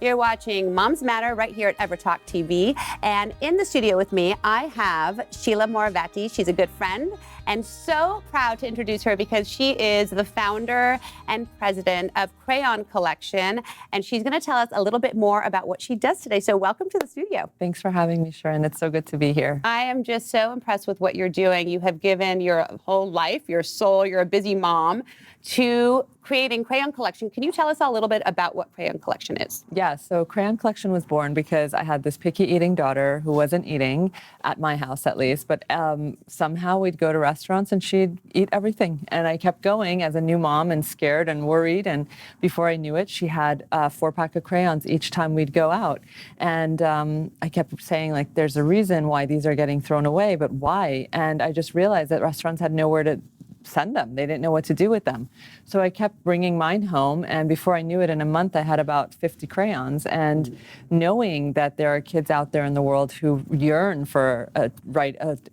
You're watching Moms Matter right here at EverTalk TV. And in the studio with me, I have Sheila Moravati. She's a good friend and so proud to introduce her because she is the founder and president of Crayon Collection. And she's going to tell us a little bit more about what she does today. So welcome to the studio. Thanks for having me, Sharon. It's so good to be here. I am just so impressed with what you're doing. You have given your whole life, your soul, you're a busy mom, to creating Crayon Collection. Can you tell us a little bit about what Crayon Collection is? Yeah, so Crayon Collection was born because I had this picky eating daughter who wasn't eating, at my house at least, but somehow we'd go to restaurants and she'd eat everything. And I kept going as a new mom and scared and worried. And before I knew it, she had a 4-pack of crayons each time we'd go out. And I kept saying, like, there's a reason why these are getting thrown away, but why? And I just realized that restaurants had nowhere to send them. They didn't know what to do with them. So I kept bringing mine home, and before I knew it, in a month I had about 50 crayons. And knowing that there are kids out there in the world who yearn for a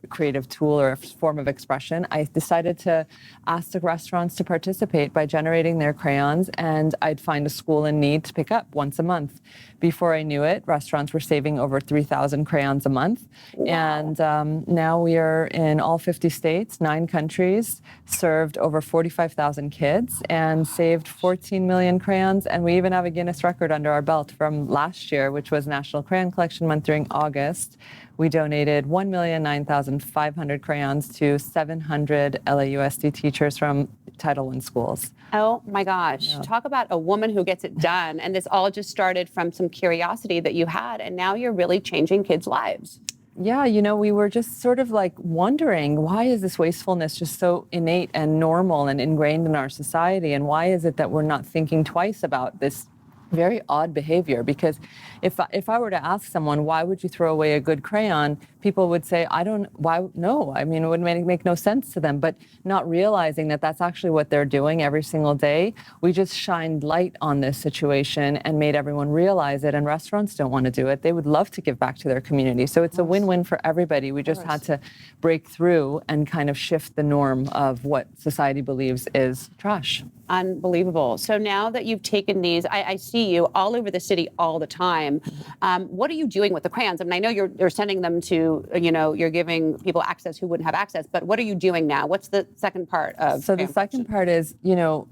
creative tool or a form of expression, I decided to ask the restaurants to participate by generating their crayons, and I'd find a school in need to pick up once a month. Before I knew it, restaurants were saving over 3,000 crayons a month. Wow. And now we are in all 50 states, 9 countries, served over 45,000 kids and saved 14 million crayons. And we even have a Guinness record under our belt from last year, which was National Crayon Collection Month during August. We donated 1,009,500 crayons to 700 LAUSD teachers from Title I schools. Oh my gosh. Yeah. Talk about a woman who gets it done. And this all just started from some curiosity that you had, and now you're really changing kids' lives. Yeah, you know, we were just sort of like wondering, why is this wastefulness just so innate and normal and ingrained in our society? And why is it that we're not thinking twice about this very odd behavior? Because if I were to ask someone, why would you throw away a good crayon? People would say, no. I mean, it would make no sense to them, but not realizing that that's actually what they're doing every single day. We just shined light on this situation and made everyone realize it, and restaurants don't want to do it. They would love to give back to their community. So it's a win-win for everybody. We just had to break through and kind of shift the norm of what society believes is trash. Unbelievable. So now that you've taken these, I see you all over the city all the time. What are you doing with the crayons? I mean, I know you're sending them to, you're giving people access who wouldn't have access, but what are you doing now? What's the second part of So the second part is,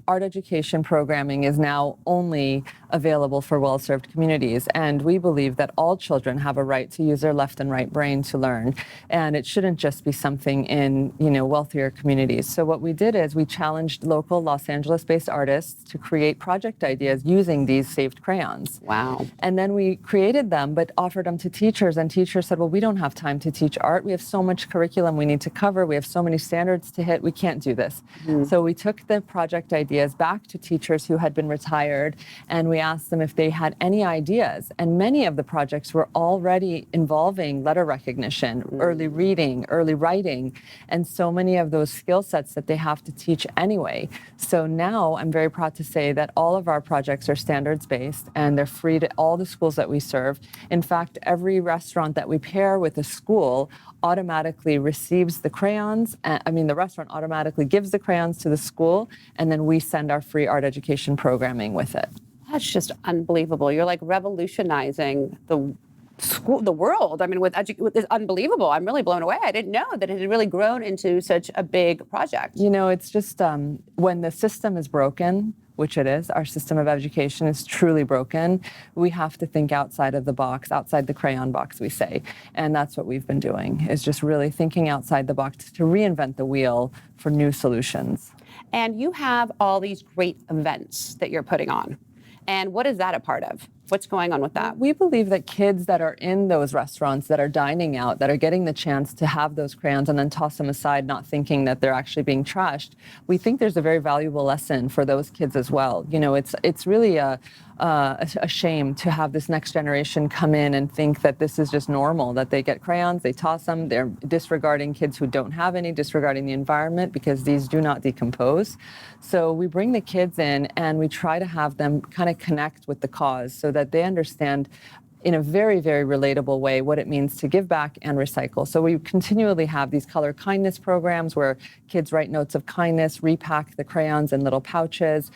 art education programming is now only available for well-served communities. And we believe that all children have a right to use their left and right brain to learn. And it shouldn't just be something in, wealthier communities. So what we did is we challenged local Los Angeles-based artists to create project ideas using these saved crayons. Wow. And then we created them, but offered them to teachers. And teachers said, well, we don't have time to teach art. We have so much curriculum we need to cover. We have so many standards to hit. We can't do this. Mm-hmm. So we took the project ideas back to teachers who had been retired, and we asked them if they had any ideas. And many of the projects were already involving letter recognition, early reading, early writing, and so many of those skill sets that they have to teach anyway. So now I'm very proud to say that all of our projects are standards-based, and they're free to all the schools that we serve. In fact, every restaurant that we pair with a school automatically receives the crayons. The restaurant automatically gives the crayons to the school, and then we send our free art education programming with it. That's just unbelievable. You're like revolutionizing the world. I mean, with it's unbelievable. I'm really blown away. I didn't know that it had really grown into such a big project. It's just when the system is broken, which it is, our system of education is truly broken, we have to think outside of the box, outside the crayon box, we say. And that's what we've been doing, is just really thinking outside the box to reinvent the wheel for new solutions. And you have all these great events that you're putting on. And what is that a part of? What's going on with that? We believe that kids that are in those restaurants, that are dining out, that are getting the chance to have those crayons and then toss them aside, not thinking that they're actually being trashed, we think there's a very valuable lesson for those kids as well. It's really a shame to have this next generation come in and think that this is just normal, that they get crayons, they toss them, they're disregarding kids who don't have any, disregarding the environment, because these do not decompose. So we bring the kids in and we try to have them kind of connect with the cause so that they understand in a very, very relatable way what it means to give back and recycle. So we continually have these color kindness programs where kids write notes of kindness, repack the crayons in little pouches.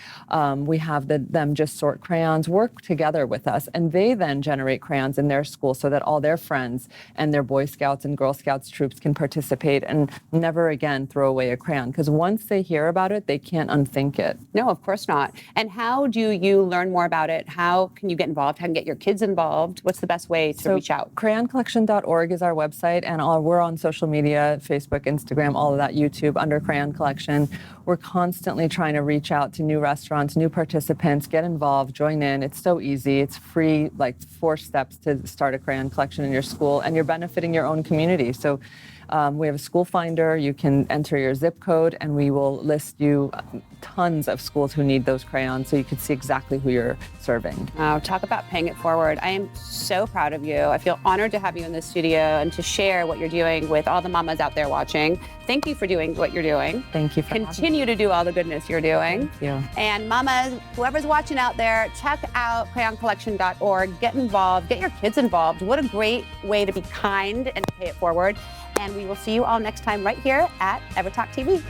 We have them just sort crayons, work together with us, and they then generate crayons in their school so that all their friends and their Boy Scouts and Girl Scouts troops can participate and never again throw away a crayon. Because once they hear about it, they can't unthink it. No, of course not. And how do you learn more about it? How can you get involved? How can you get your kids involved? What's the best way to reach out? CrayonCollection.org is our website, and we're on social media, Facebook, Instagram, all of that, YouTube, under Crayon Collection. We're constantly trying to reach out to new restaurants, new participants, get involved, join in. It's so easy. It's free, like 4 steps to start a crayon collection in your school, and you're benefiting your own community. So we have a school finder. You can enter your zip code, and we will list you tons of schools who need those crayons so you can see exactly who you're serving. Oh, talk about paying it forward. I am so proud of you. I feel honored to have you in the studio and to share what you're doing with all the mamas out there watching. Thank you for doing what you're doing. Thank you for Continue to do all the goodness you're doing. Thank you. And mamas, whoever's watching out there, check out crayoncollection.org. Get involved. Get your kids involved. What a great way to be kind and to pay it forward. And we will see you all next time right here at EverTalk TV.